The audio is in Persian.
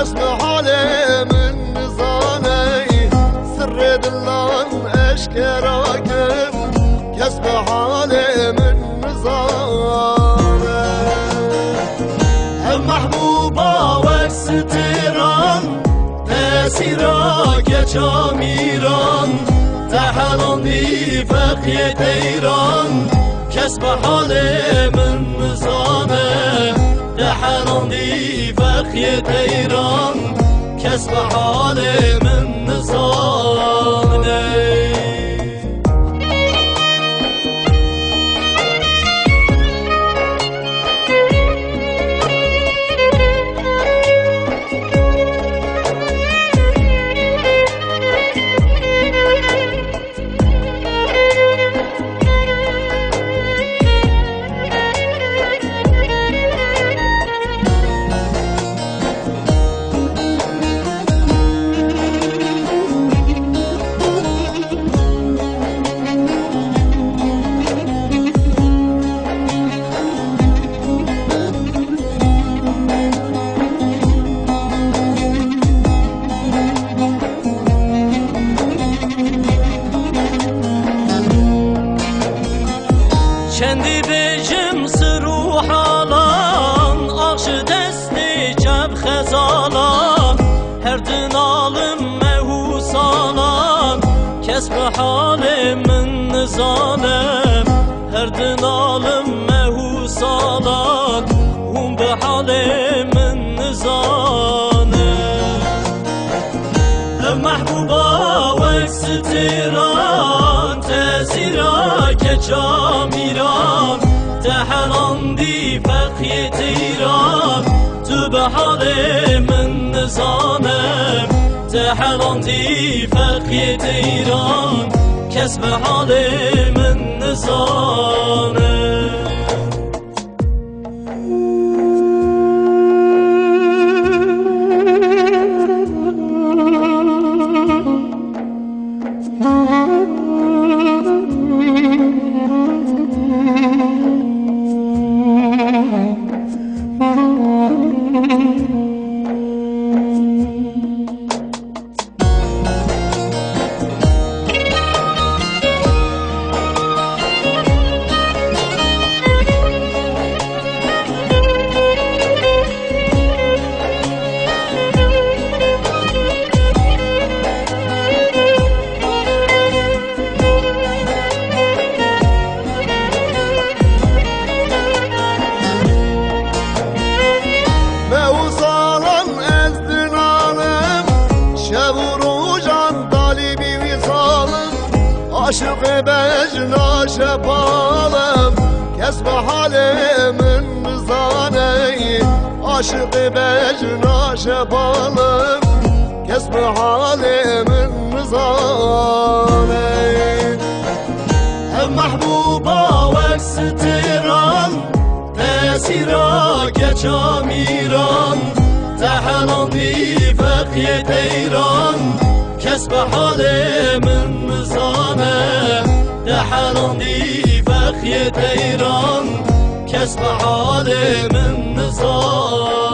كسب حالي من نظامي سر دلان اشكراك كسب حالي من نظامي محبوبا وستيران تسيراك جاميران تحلاني فقية تيران كسب حالي من نظامي تحلاني فقية تيران كسب حالي من نظامي kendi bejim sıruh alan Akşı desti ceb xezalan Her dınalım mehus alan Kesb halimin nizalem Her dınalım mehus alan Hum be halimin nizalem Mahbuba ve sitiran Tesirak camiran تحلندی فقیت ایران تو به حال من نظامم تحلندی فقیت ایران کس به حال من نظامم عاشق بجنا شبالم كسب حالي من نظاني عاشق بجنا شبالم كسب حالي من نظاني محبوبا وكستيران تسيراك جاميران تحلندي فقية ايران كسب حالي من نظامه تحلندي فقية ايران كسب حالي من نظامه